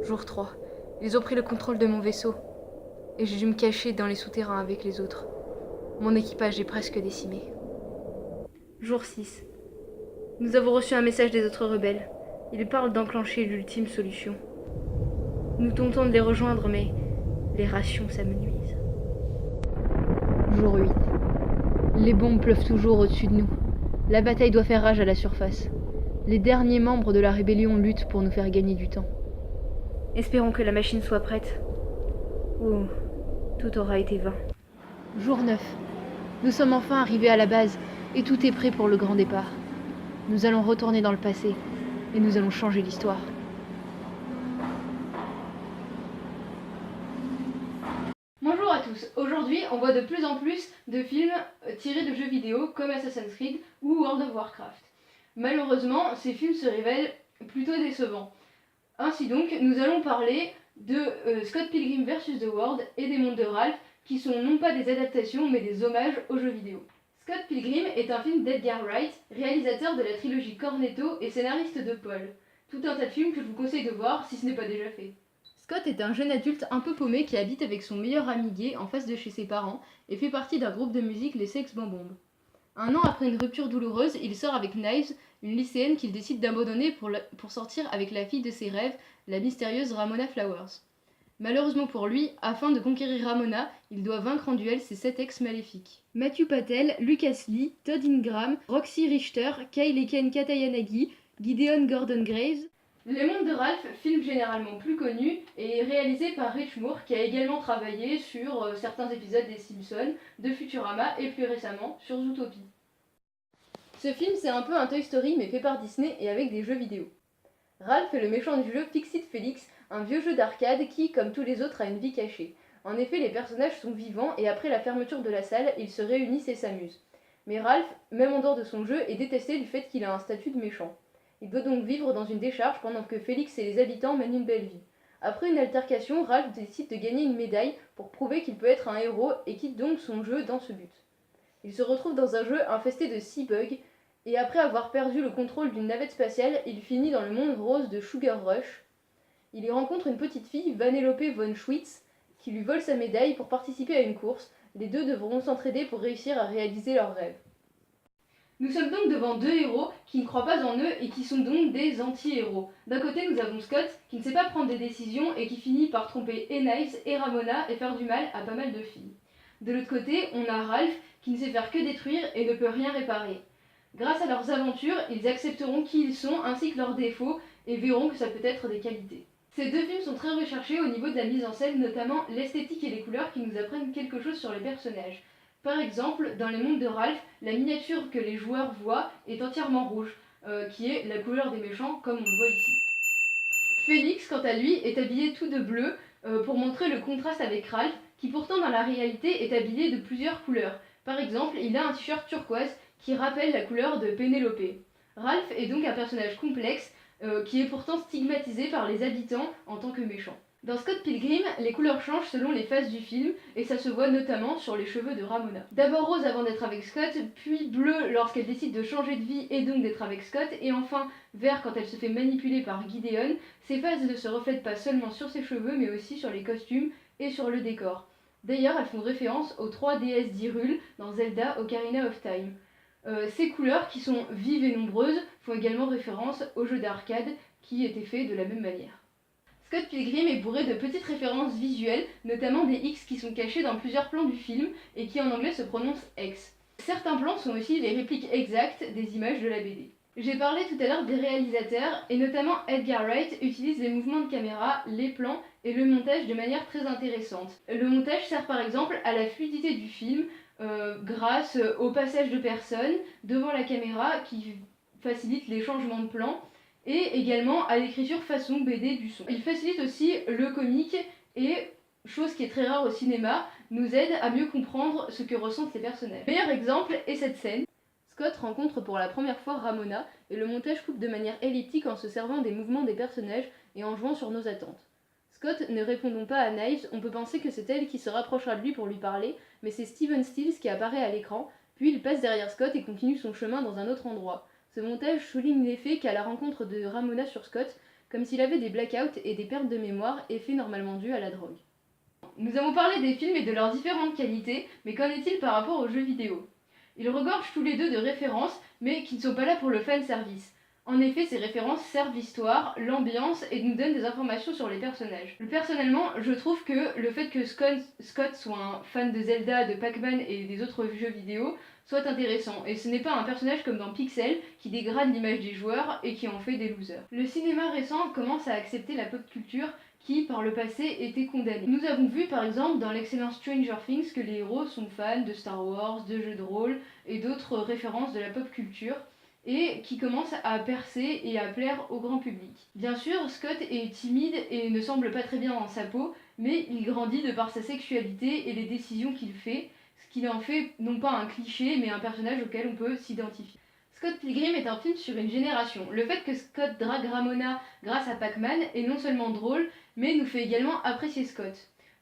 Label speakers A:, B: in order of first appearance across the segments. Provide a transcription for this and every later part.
A: Jour 3. Ils ont pris le contrôle de mon vaisseau, et j'ai dû me cacher dans les souterrains avec les autres. Mon équipage est presque décimé. Jour 6. Nous avons reçu un message des autres rebelles. Ils parlent d'enclencher l'ultime solution. Nous tentons de les rejoindre, mais les rations s'amenuisent. Jour 8. Les bombes pleuvent toujours au-dessus de nous. La bataille doit faire rage à la surface. Les derniers membres de la rébellion luttent pour nous faire gagner du temps. Espérons que la machine soit prête, ou tout aura été vain. Jour 9. Nous sommes enfin arrivés à la base, et tout est prêt pour le grand départ. Nous allons retourner dans le passé, et nous allons changer l'histoire. Bonjour à tous, aujourd'hui on voit de plus en plus de films tirés de jeux vidéo comme Assassin's Creed ou World of Warcraft. Malheureusement, ces films se révèlent plutôt décevants. Ainsi donc, nous allons parler de Scott Pilgrim vs The World et des Mondes de Ralph, qui sont non pas des adaptations mais des hommages aux jeux vidéo. Scott Pilgrim est un film d'Edgar Wright, réalisateur de la trilogie Cornetto et scénariste de Paul. Tout un tas de films que je vous conseille de voir si ce n'est pas déjà fait. Scott est un jeune adulte un peu paumé qui habite avec son meilleur ami gay en face de chez ses parents et fait partie d'un groupe de musique, les Sex Bombs. Un an après une rupture douloureuse, il sort avec Knives, une lycéenne qu'il décide d'abandonner pour sortir avec la fille de ses rêves, la mystérieuse Ramona Flowers. Malheureusement pour lui, afin de conquérir Ramona, il doit vaincre en duel ses 7 ex maléfiques. Matthew Patel, Lucas Lee, Todd Ingram, Roxy Richter, Kyle Ken Katayanagi, Gideon Gordon Graves. Les Mondes de Ralph, film généralement plus connu, est réalisé par Rich Moore qui a également travaillé sur certains épisodes des Simpsons, de Futurama et plus récemment sur Zootopie. Ce film c'est un peu un Toy Story mais fait par Disney et avec des jeux vidéo. Ralph est le méchant du jeu Fix-It Felix, un vieux jeu d'arcade qui, comme tous les autres, a une vie cachée. En effet, les personnages sont vivants et après la fermeture de la salle, ils se réunissent et s'amusent. Mais Ralph, même en dehors de son jeu, est détesté du fait qu'il a un statut de méchant. Il doit donc vivre dans une décharge pendant que Félix et les habitants mènent une belle vie. Après une altercation, Ralph décide de gagner une médaille pour prouver qu'il peut être un héros et quitte donc son jeu dans ce but. Il se retrouve dans un jeu infesté de 6 bugs, et après avoir perdu le contrôle d'une navette spatiale, il finit dans le monde rose de Sugar Rush. Il y rencontre une petite fille, Vanellope von Schwitz, qui lui vole sa médaille pour participer à une course. Les deux devront s'entraider pour réussir à réaliser leurs rêves. Nous sommes donc devant deux héros qui ne croient pas en eux et qui sont donc des anti-héros. D'un côté, nous avons Scott qui ne sait pas prendre des décisions et qui finit par tromper Knives et Ramona et faire du mal à pas mal de filles. De l'autre côté, on a Ralph qui ne sait faire que détruire et ne peut rien réparer. Grâce à leurs aventures, ils accepteront qui ils sont ainsi que leurs défauts et verront que ça peut être des qualités. Ces deux films sont très recherchés au niveau de la mise en scène, notamment l'esthétique et les couleurs qui nous apprennent quelque chose sur les personnages. Par exemple, dans les mondes de Ralph, la miniature que les joueurs voient est entièrement rouge, qui est la couleur des méchants comme on le voit ici. Félix, quant à lui, est habillé tout de bleu pour montrer le contraste avec Ralph, qui pourtant dans la réalité est habillé de plusieurs couleurs. Par exemple, il a un t-shirt turquoise qui rappelle la couleur de Pénélope. Ralph est donc un personnage complexe qui est pourtant stigmatisé par les habitants en tant que méchant. Dans Scott Pilgrim, les couleurs changent selon les phases du film et ça se voit notamment sur les cheveux de Ramona. D'abord rose avant d'être avec Scott, puis bleu lorsqu'elle décide de changer de vie et donc d'être avec Scott, et enfin vert quand elle se fait manipuler par Gideon. Ces phases ne se reflètent pas seulement sur ses cheveux mais aussi sur les costumes et sur le décor. D'ailleurs, elles font référence aux 3 déesses d'Hyrule dans Zelda Ocarina of Time. Ces couleurs, qui sont vives et nombreuses, font également référence aux jeux d'arcade qui étaient faits de la même manière. Scott Pilgrim est bourré de petites références visuelles, notamment des X qui sont cachés dans plusieurs plans du film et qui en anglais se prononcent X. Certains plans sont aussi les répliques exactes des images de la BD. J'ai parlé tout à l'heure des réalisateurs et notamment Edgar Wright utilise les mouvements de caméra, les plans et le montage de manière très intéressante. Le montage sert par exemple à la fluidité du film grâce au passage de personnes devant la caméra qui facilite les changements de plan et également à l'écriture façon BD du son. Il facilite aussi le comique et, chose qui est très rare au cinéma, nous aide à mieux comprendre ce que ressentent les personnages. Le meilleur exemple est cette scène. Scott rencontre pour la première fois Ramona et le montage coupe de manière elliptique en se servant des mouvements des personnages et en jouant sur nos attentes. Scott ne répondant pas à Knives, on peut penser que c'est elle qui se rapprochera de lui pour lui parler, mais c'est Steven Stills qui apparaît à l'écran, puis il passe derrière Scott et continue son chemin dans un autre endroit. Ce montage souligne l'effet qu'a la rencontre de Ramona sur Scott, comme s'il avait des blackouts et des pertes de mémoire, effets normalement dus à la drogue. Nous avons parlé des films et de leurs différentes qualités, mais qu'en est-il par rapport aux jeux vidéo? Ils regorgent tous les deux de références, mais qui ne sont pas là pour le fanservice. En effet, ces références servent l'histoire, l'ambiance et nous donnent des informations sur les personnages. Personnellement, je trouve que le fait que Scott soit un fan de Zelda, de Pac-Man et des autres jeux vidéo soit intéressant, et ce n'est pas un personnage comme dans Pixel qui dégrade l'image des joueurs et qui en fait des losers. Le cinéma récent commence à accepter la pop culture qui, par le passé, était condamnée. Nous avons vu par exemple dans l'excellent Stranger Things que les héros sont fans de Star Wars, de jeux de rôle et d'autres références de la pop culture, et qui commence à percer et à plaire au grand public. Bien sûr, Scott est timide et ne semble pas très bien dans sa peau, mais il grandit de par sa sexualité et les décisions qu'il fait, ce qui en fait non pas un cliché, mais un personnage auquel on peut s'identifier. Scott Pilgrim est un film sur une génération. Le fait que Scott drague Ramona grâce à Pac-Man est non seulement drôle, mais nous fait également apprécier Scott.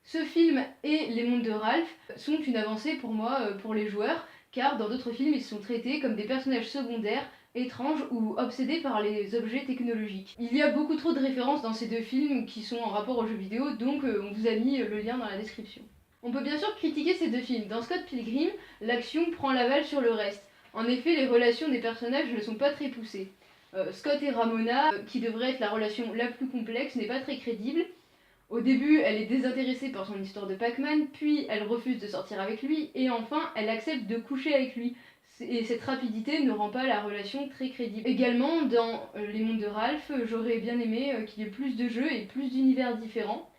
A: Ce film et Les Mondes de Ralph sont une avancée pour moi, pour les joueurs, car dans d'autres films ils sont traités comme des personnages secondaires, étranges ou obsédés par les objets technologiques. Il y a beaucoup trop de références dans ces deux films qui sont en rapport aux jeux vidéo, donc on vous a mis le lien dans la description. On peut bien sûr critiquer ces deux films. Dans Scott Pilgrim, l'action prend l'aval sur le reste. En effet, les relations des personnages ne sont pas très poussées. Scott et Ramona, qui devrait être la relation la plus complexe, n'est pas très crédible. Au début, elle est désintéressée par son histoire de Pac-Man, puis elle refuse de sortir avec lui, et enfin, elle accepte de coucher avec lui. Et cette rapidité ne rend pas la relation très crédible. Également, dans Les Mondes de Ralph, j'aurais bien aimé qu'il y ait plus de jeux et plus d'univers différents.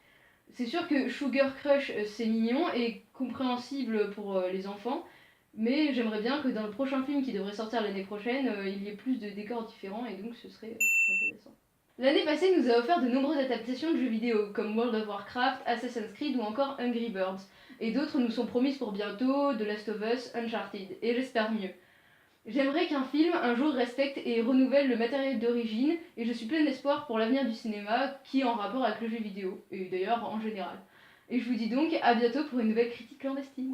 A: C'est sûr que Sugar Crush, c'est mignon et compréhensible pour les enfants, mais j'aimerais bien que dans le prochain film qui devrait sortir l'année prochaine, il y ait plus de décors différents, et donc ce serait intéressant. L'année passée nous a offert de nombreuses adaptations de jeux vidéo, comme World of Warcraft, Assassin's Creed ou encore Angry Birds. Et d'autres nous sont promises pour bientôt, The Last of Us, Uncharted, et j'espère mieux. J'aimerais qu'un film un jour respecte et renouvelle le matériel d'origine, et je suis pleine d'espoir pour l'avenir du cinéma qui est en rapport avec le jeu vidéo, et d'ailleurs en général. Et je vous dis donc à bientôt pour une nouvelle critique clandestine.